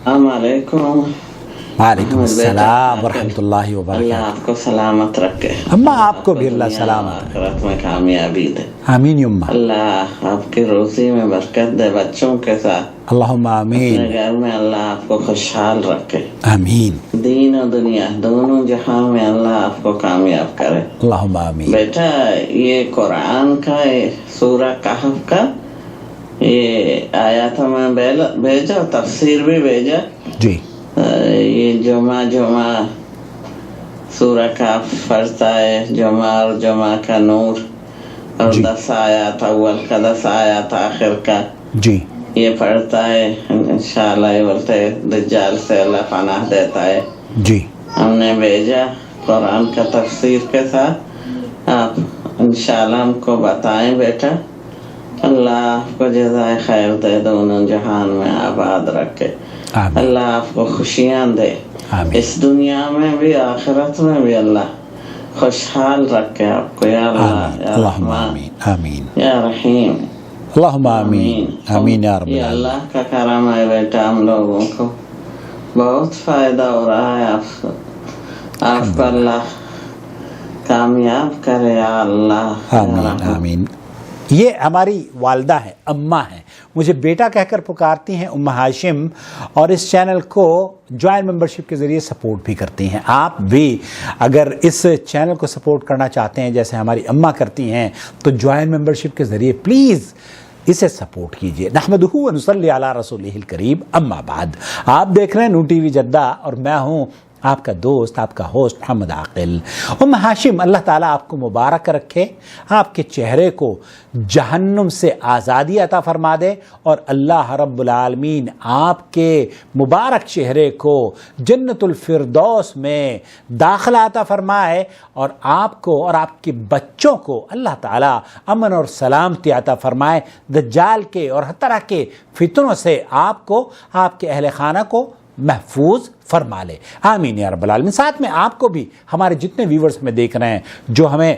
السلام علیکم. وعلیکم السلام ورحمۃ اللہ وبرکاتہ. اللہ آپ کو سلامت رکھے. اماں آپ کو بھی اللہ سلامت رکھے. آخرت میں کامیابی دے. آمین اماں. اللہ آپ کی روزی میں برکت دے. بچوں کے ساتھ اللہم آمین. اپنے گھر میں اللہ آپ کو خوشحال رکھے. آمین. دین و دنیا دونوں جہاں میں اللہ آپ کو کامیاب کرے. اللہم آمین. بیٹا یہ قرآن کا سورہ کہف کا یہ آیات میں بھیجا، تفسیر بھی بھیجا. جی. یہ جمعہ سورہ کہف پڑھتا ہے، جمعہ اور جمعہ کا نور، اور 10 آیات اول کا 10 آیات آخر کا جی یہ پڑھتا ہے. انشاءاللہ یہ بولتے ہیں دجال سے اللہ پناہ دیتا ہے. جی ہم نے بھیجا قرآن کا تفسیر کے ساتھ. آپ انشاءاللہ ہم کو بتائیں بیٹا. اللہ آپ کو جزائے خیر دے، دونوں جہان میں آباد رکھے. آمین. اللہ آپ کو خوشیاں دے، آمین. اس دنیا میں بھی آخرت میں بھی اللہ خوشحال رکھے آپ کو. یا اللہ آمین. یا اللہم رحمان آمین. آمین. یا رحیم. اللہم آمین. آمین یا رب یہ العالمین. اللہ کا کرم ہے بیٹا، ہم لوگوں کو بہت فائدہ ہو رہا ہے. آپ کو اللہ کامیاب کرے یا اللہ. آمین. آمین. یہ ہماری والدہ ہیں، اماں ہیں، مجھے بیٹا کہہ کر پکارتی ہیں، ام ہاشم، اور اس چینل کو جوائن ممبرشپ کے ذریعے سپورٹ بھی کرتی ہیں. آپ بھی اگر اس چینل کو سپورٹ کرنا چاہتے ہیں جیسے ہماری اماں کرتی ہیں تو جوائن ممبرشپ کے ذریعے پلیز اسے سپورٹ کیجئے. نحمدہ و نصلی علی رسولہ الکریم. اما بعد، آپ دیکھ رہے ہیں نو ٹی وی جدہ اور میں ہوں آپ کا دوست، آپ کا ہوسٹ محمد عاقل. ام ہاشم، اللہ تعالیٰ آپ کو مبارک رکھے، آپ کے چہرے کو جہنم سے آزادی عطا فرما دے، اور اللہ رب العالمین آپ کے مبارک چہرے کو جنت الفردوس میں داخلہ عطا فرمائے، اور آپ کو اور آپ کے بچوں کو اللہ تعالیٰ امن اور سلامتی عطا فرمائے، دجال کے اور ہر طرح کے فتنوں سے آپ کو، آپ کے اہل خانہ کو محفوظ فرما لے. آمین یا رب العالمین. ساتھ میں آپ کو بھی، ہمارے جتنے ویورز میں دیکھ رہے ہیں جو ہمیں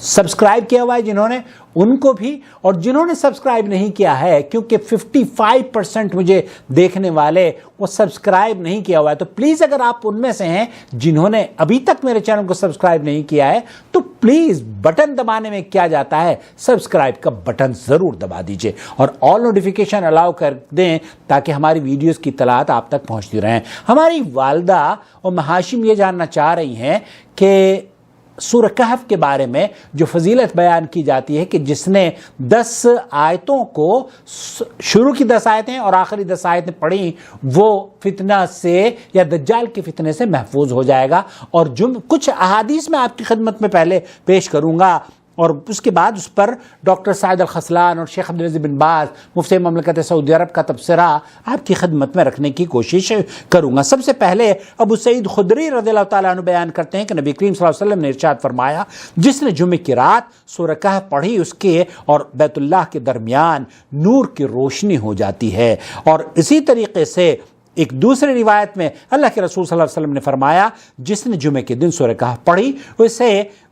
سبسکرائب کیا ہوا ہے جنہوں نے، ان کو بھی، اور جنہوں نے سبسکرائب نہیں کیا ہے، کیونکہ 55% مجھے دیکھنے والے وہ سبسکرائب نہیں کیا ہوا ہے، تو پلیز اگر آپ ان میں سے ہیں جنہوں نے ابھی تک میرے چینل کو سبسکرائب نہیں کیا ہے تو پلیز بٹن دبانے میں کیا جاتا ہے، سبسکرائب کا بٹن ضرور دبا دیجئے اور آل نوٹیفیکیشن الاؤ کر دیں تاکہ ہماری ویڈیوز کی اطلاعات آپ تک پہنچتی رہیں. ہماری والدہ ام ہاشم یہ جاننا چاہ رہی ہیں کہ سورہ کہف کے بارے میں جو فضیلت بیان کی جاتی ہے کہ جس نے 10 آیتوں کو، شروع کی 10 آیتیں اور آخری 10 آیتیں پڑھی، وہ فتنہ سے یا دجال کے فتنے سے محفوظ ہو جائے گا. اور کچھ احادیث میں آپ کی خدمت میں پہلے پیش کروں گا، اور اس کے بعد اس پر ڈاکٹر سعد الخسلان اور شیخ عبدالعزیز بن باز مفتی مملکت سعودی عرب کا تبصرہ آپ کی خدمت میں رکھنے کی کوشش کروں گا. سب سے پہلے ابو سعید خدری رضی اللہ تعالیٰ عنہ بیان کرتے ہیں کہ نبی کریم صلی اللہ علیہ وسلم نے ارشاد فرمایا، جس نے جمعے کی رات سورہ کہف پڑھی اس کے اور بیت اللہ کے درمیان نور کی روشنی ہو جاتی ہے. اور اسی طریقے سے ایک دوسری روایت میں اللہ کے رسول صلی اللہ علیہ وسلم نے فرمایا، جس نے جمعے کے دن سورہ کہف پڑھی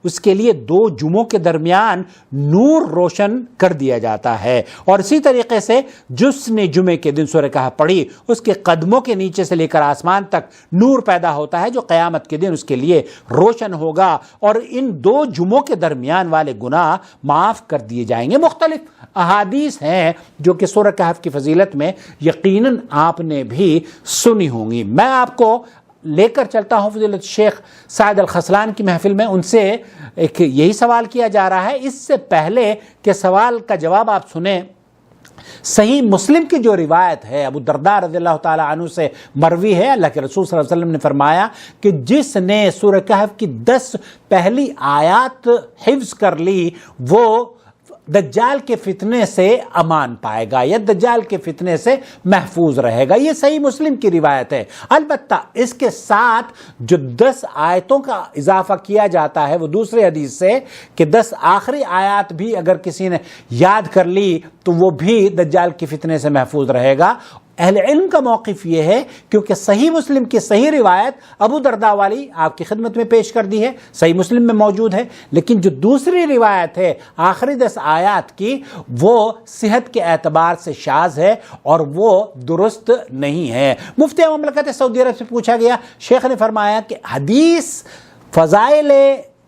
اس کے لیے 2 جمعوں کے درمیان نور روشن کر دیا جاتا ہے. اور اسی طریقے سے جس نے جمعے کے دن سورہ کہف پڑھی اس کے قدموں کے نیچے سے لے کر آسمان تک نور پیدا ہوتا ہے جو قیامت کے دن اس کے لیے روشن ہوگا، اور ان 2 جمعوں کے درمیان والے گناہ معاف کر دیے جائیں گے. مختلف احادیث ہیں جو کہ سورہ کہف کی فضیلت میں یقیناً آپ نے بھی سنی ہوں گی. میں آپ کو لے کر چلتا ہوں فضیلت شیخ سعد الخسلان کی محفل میں. ان سے ایک یہی سوال کیا جا رہا ہے. اس سے پہلے کہ سوال کا جواب آپ سنیں، صحیح مسلم کی جو روایت ہے ابو الدرداء رضی اللہ تعالیٰ عنہ سے مروی ہے، اللہ کے رسول صلی اللہ علیہ وسلم نے فرمایا کہ جس نے سورہ کہف کی 10 پہلی آیات حفظ کر لی وہ دجال کے فتنے سے امان پائے گا یا دجال کے فتنے سے محفوظ رہے گا. یہ صحیح مسلم کی روایت ہے. البتہ اس کے ساتھ جو 10 آیتوں کا اضافہ کیا جاتا ہے وہ دوسرے حدیث سے کہ 10 آخری آیات بھی اگر کسی نے یاد کر لی تو وہ بھی دجال کے فتنے سے محفوظ رہے گا. اہل علم کا موقف یہ ہے، کیونکہ صحیح مسلم کی صحیح روایت ابو درداء والی آپ کی خدمت میں پیش کر دی ہے، صحیح مسلم میں موجود ہے، لیکن جو دوسری روایت ہے آخری 10 آیات کی وہ صحت کے اعتبار سے شاذ ہے اور وہ درست نہیں ہے۔ مفتی مملکت سعودی عرب سے پوچھا گیا، شیخ نے فرمایا کہ حدیث فضائل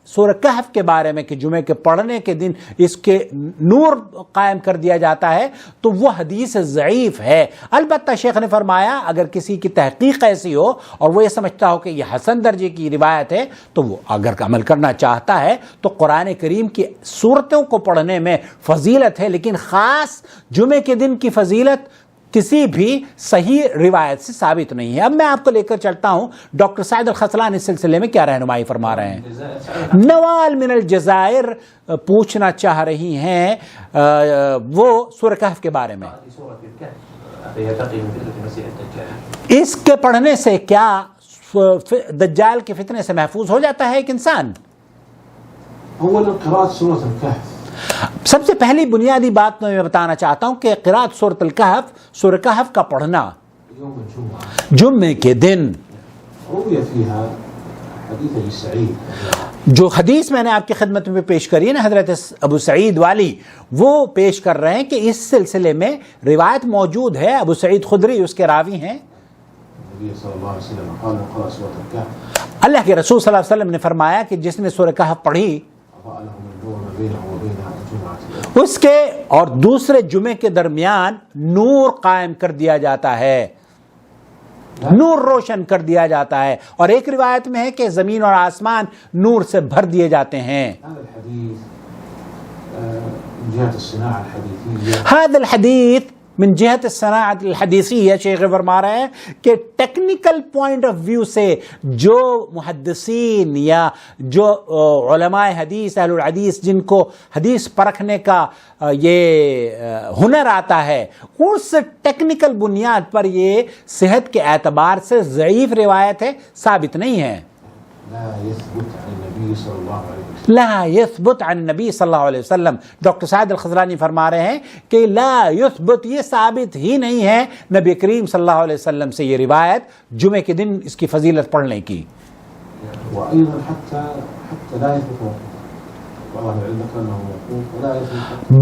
سورہ کہف کے بارے میں کہ جمعے کے پڑھنے کے دن اس کے نور قائم کر دیا جاتا ہے تو وہ حدیث ضعیف ہے۔ البتہ شیخ نے فرمایا اگر کسی کی تحقیق ایسی ہو اور وہ یہ سمجھتا ہو کہ یہ حسن درجے کی روایت ہے تو وہ اگر عمل کرنا چاہتا ہے تو قرآن کریم کی صورتوں کو پڑھنے میں فضیلت ہے، لیکن خاص جمعے کے دن کی فضیلت کسی بھی صحیح روایت سے ثابت نہیں ہے۔ اب میں آپ کو لے کر چلتا ہوں ڈاکٹر سعد الخذلان اس سلسلے میں کیا رہنمائی فرما رہے ہیں۔ نوال من الجزائر پوچھنا چاہ رہی ہیں وہ سورہ کہف کے بارے میں، اس کے پڑھنے سے کیا دجال کے فتنے سے محفوظ ہو جاتا ہے ایک انسان؟ سب سے پہلی بنیادی بات میں بتانا چاہتا ہوں کہ قراءت سورۃ الکہف، سورہ کہف کا پڑھنا جمعے کے دن، جو حدیث میں نے آپ کی خدمت میں پیش کری ہے نا حضرت ابو سعید والی، وہ پیش کر رہے ہیں کہ اس سلسلے میں روایت موجود ہے، ابو سعید خدری اس کے راوی ہیں، اللہ کے رسول صلی اللہ علیہ وسلم نے فرمایا کہ جس نے سورہ کہف پڑھی اس کے اور دوسرے جمعے کے درمیان نور قائم کر دیا جاتا ہے، نور روشن کر دیا جاتا ہے، اور ایک روایت میں ہے کہ زمین اور آسمان نور سے بھر دیے جاتے ہیں۔ هذا الحدیث من جہت الصناعت الحدیثیہ، شیخ فرما رہے ہیں کہ ٹیکنیکل پوائنٹ آف ویو سے جو محدثین یا جو علماء حدیث اہل الحدیث جن کو حدیث پرکھنے کا یہ ہنر آتا ہے، اس ٹیکنیکل بنیاد پر یہ صحت کے اعتبار سے ضعیف روایت ہے، ثابت نہیں ہے۔ لا یثبت عن نبی صلی اللہ علیہ وسلم، ڈاکٹر سعد الخذلانی فرما رہے ہیں کہ لا یثبت، یہ ثابت ہی نہیں ہے نبی کریم صلی اللہ علیہ وسلم سے یہ روایت جمعے کے دن اس کی فضیلت پڑھنے کی۔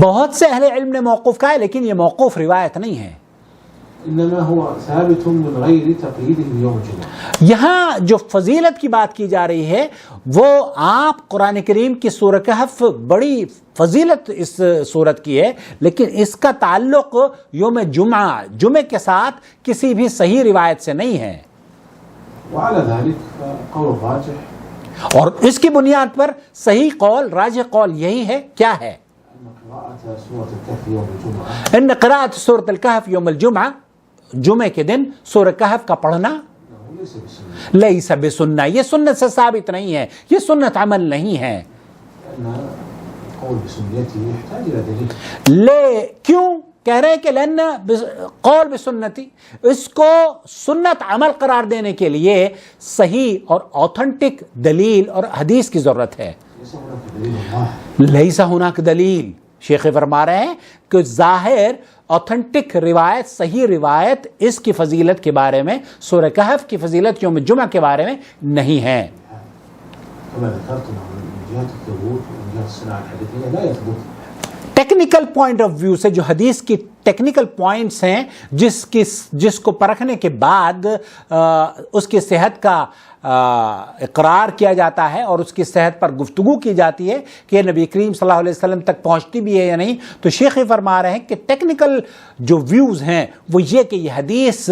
بہت سے اہل علم نے موقوف کہا ہے لیکن یہ موقوف روایت نہیں ہے، انما هو ثابت من غیر تقییدہ بیوم الجمعہ۔ یہاں جو فضیلت کی بات کی جا رہی ہے وہ آپ قرآن کریم کی سورہ کہف بڑی فضیلت اس سورت کی ہے، لیکن اس کا تعلق یوم جمعہ، جمعے کے ساتھ کسی بھی صحیح روایت سے نہیں ہے، وعلى ذلك قول راجح، اور اس کی بنیاد پر صحیح قول، راجح قول یہی ہے، کیا ہے؟ ان قراءت سورۃ الکہف یوم الجمعہ، جمعے کے دن سورہ کہف کا پڑھنا لیس بسنہ، یہ سنت سے ثابت نہیں ہے، یہ سنت عمل نہیں ہے۔ لے کیوں کہہ رہے ہیں کہ لن قول بسنتی، اس کو سنت عمل قرار دینے کے لیے صحیح اور اوتھنٹک دلیل اور حدیث کی ضرورت ہے۔ لیس ہناک دلیل، شیخ فرما رہے ہیں کہ ظاہر اوتھنٹک روایت، صحیح روایت اس کی فضیلت کے بارے میں، سورہ کہف کی فضیلت یوم جمعہ کے بارے میں نہیں ہے۔ ٹیکنیکل پوائنٹ آف ویو سے جو حدیث کی ٹیکنیکل پوائنٹس ہیں جس کو پرکھنے کے بعد اس کی صحت کا اقرار کیا جاتا ہے اور اس کی صحت پر گفتگو کی جاتی ہے کہ یہ نبی کریم صلی اللہ علیہ وسلم تک پہنچتی بھی ہے یا نہیں، تو شیخ فرما رہے ہیں کہ ٹیکنیکل جو ویوز ہیں وہ یہ کہ یہ حدیث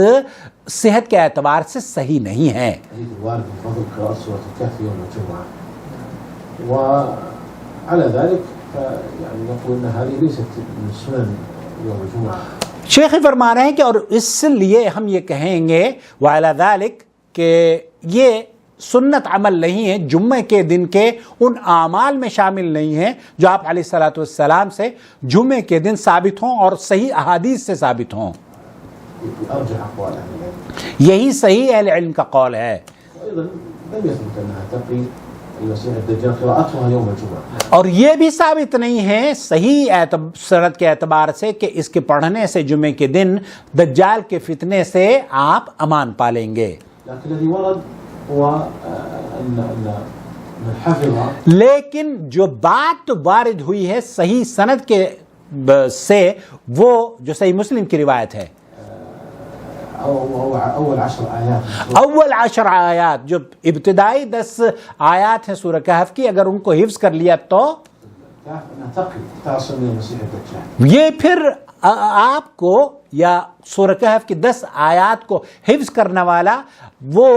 صحت کے اعتبار سے صحیح نہیں ہے۔ شیخ فرما رہے ہیں کہ اور اس لیے ہم یہ کہیں گے وعلی ذالک کہ یہ سنت عمل نہیں ہے، جمعے کے دن کے ان اعمال میں شامل نہیں ہیں جو آپ علیہ الصلوۃ والسلام سے جمعے کے دن ثابت ہوں اور صحیح احادیث سے ثابت ہوں۔ یہی صحیح اہل علم کا قول ہے۔ المسيح الدجال قراءتها يوم الجمعة. اور یہ بھی ثابت نہیں ہے صحیح سند کے اعتبار سے کہ اس کے پڑھنے سے جمعے کے دن دجال کے فتنے سے آپ امان پالیں گے. لكن الذي ورد هو أن الحفظ. لیکن جو بات وارد ہوئی ہے صحیح سند کے سے وہ جو صحیح مسلم کی روایت ہے أول 10 آيات. اول 10 آیات جو ابتدائی 10 آیات ہیں سورہ کہف کی، اگر ان کو حفظ کر لیا تو تعصم من المسيح الدجال. یہ پھر آپ کو یا سورہ کہف کی 10 آیات کو حفظ کرنے والا وہ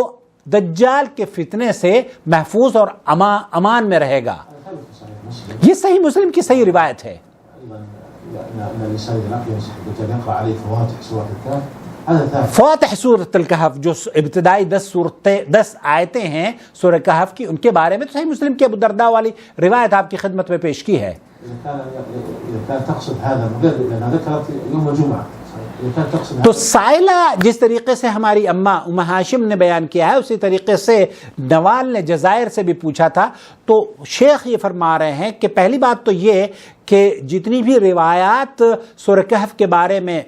دجال کے فتنے سے محفوظ اور امان میں رہے گا. یہ صحیح مسلم کی صحیح روایت ہے. فواتح سورۃ الکہف جو ابتدائی 10 آیتیں ہیں سورہ کہف کی، ان کے بارے میں تو صحیح مسلم کی ابو درداء والی روایت آپ کی خدمت میں پیش کی ہے. تو سائلہ جس طریقے سے ہماری اماں ام ہاشم نے بیان کیا ہے اسی طریقے سے نوال نے جزائر سے بھی پوچھا تھا. تو شیخ یہ فرما رہے ہیں کہ پہلی بات تو یہ کہ جتنی بھی روایات سورہ کہف کے بارے میں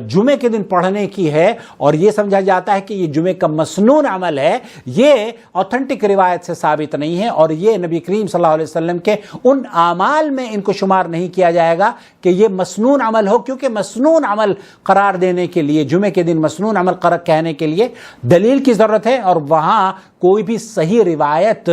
جمعے کے دن پڑھنے کی ہے اور یہ سمجھا جاتا ہے کہ یہ جمعے کا مسنون عمل ہے، یہ اوتھنٹک روایت سے ثابت نہیں ہے اور یہ نبی کریم صلی اللہ علیہ وسلم کے ان اعمال میں ان کو شمار نہیں کیا جائے گا کہ یہ مسنون عمل ہو، کیونکہ مسنون عمل قرار دینے کے لیے جمعے کے دن مسنون عمل کہنے کے لیے دلیل کی ضرورت ہے، اور وہاں کوئی بھی صحیح روایت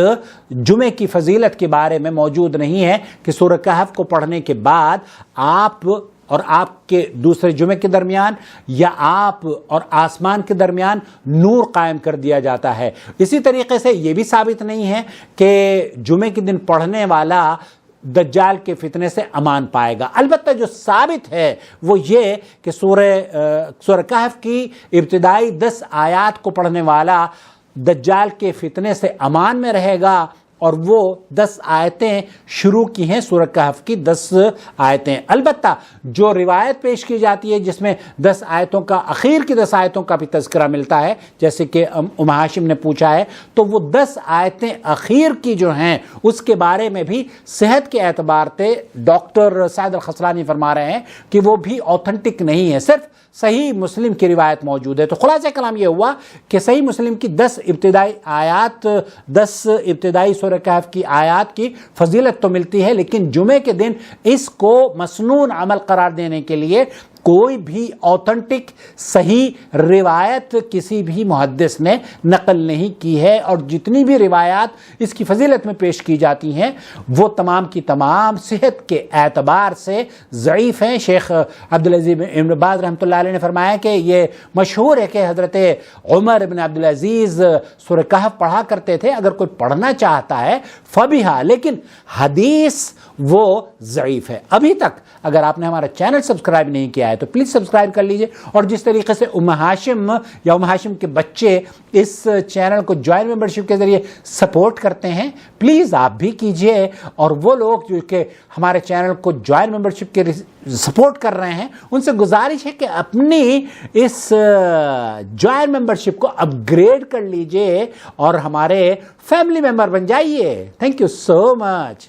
جمعے کی فضیلت کے بارے میں موجود نہیں ہے کہ سورہ کہف کو پڑھنے کے بعد آپ اور آپ کے دوسرے جمعے کے درمیان یا آپ اور آسمان کے درمیان نور قائم کر دیا جاتا ہے. اسی طریقے سے یہ بھی ثابت نہیں ہے کہ جمعے کے دن پڑھنے والا دجال کے فتنے سے امان پائے گا. البتہ جو ثابت ہے وہ یہ کہ سورہ کہف کی ابتدائی 10 آیات کو پڑھنے والا دجال کے فتنے سے امان میں رہے گا، اور وہ 10 آیتیں شروع کی ہیں سورہ کہف کی 10 آیتیں. البتہ جو روایت پیش کی جاتی ہے جس میں 10 آیتوں کا اخیر کی 10 آیتوں کا بھی تذکرہ ملتا ہے جیسے کہ ام ہاشم نے پوچھا ہے، تو وہ 10 آیتیں اخیر کی جو ہیں اس کے بارے میں بھی صحت کے اعتبار سے ڈاکٹر سعد الخسرانی فرما رہے ہیں کہ وہ بھی اوتھنٹک نہیں ہے، صرف صحیح مسلم کی روایت موجود ہے. تو خلاصہ کلام یہ ہوا کہ صحیح مسلم کی 10 ابتدائی آیات 10 ابتدائی سورہ کہف کی آیات کی فضیلت تو ملتی ہے، لیکن جمعے کے دن اس کو مسنون عمل قرار دینے کے لیے کوئی بھی اوتھنٹک صحیح روایت کسی بھی محدث نے نقل نہیں کی ہے، اور جتنی بھی روایات اس کی فضیلت میں پیش کی جاتی ہیں وہ تمام کی تمام صحت کے اعتبار سے ضعیف ہیں. شیخ عبدالعزیز ابن باز رحمۃ اللہ علیہ نے فرمایا کہ یہ مشہور ہے کہ حضرت عمر ابن عبدالعزیز سورہ کہف پڑھا کرتے تھے، اگر کوئی پڑھنا چاہتا ہے فبیہا، لیکن حدیث وہ ضعیف ہے. ابھی تک اگر آپ نے ہمارا چینل سبسکرائب نہیں کیا ہے تو پلیز سبسکرائب کر لیجئے، اور جس طریقے سے ام ہاشم یا ام ہاشم کے بچے اس چینل کو جوائن ممبرشپ کے ذریعے سپورٹ کرتے ہیں پلیز آپ بھی کیجئے، اور وہ لوگ جو کہ ہمارے چینل کو جوائن ممبرشپ کے سپورٹ کر رہے ہیں ان سے گزارش ہے کہ اپنی اس جوائن ممبرشپ کو اپ گریڈ کر لیجئے اور ہمارے فیملی ممبر بن جائیے. تھینک یو سو مچ.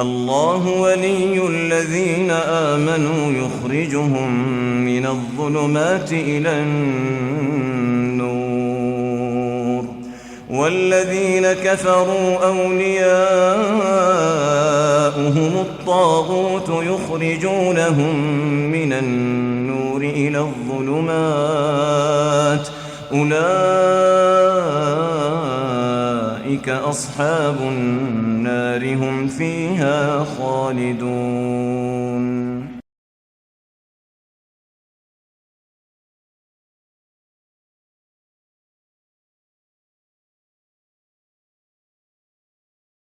الله ولي الذين آمنوا يخرجهم من الظلمات إلى النور والذين كفروا أولياؤهم الطاغوت يخرجونهم من النور إلى الظلمات أولئك أصحاب النار هم فيها خالدون.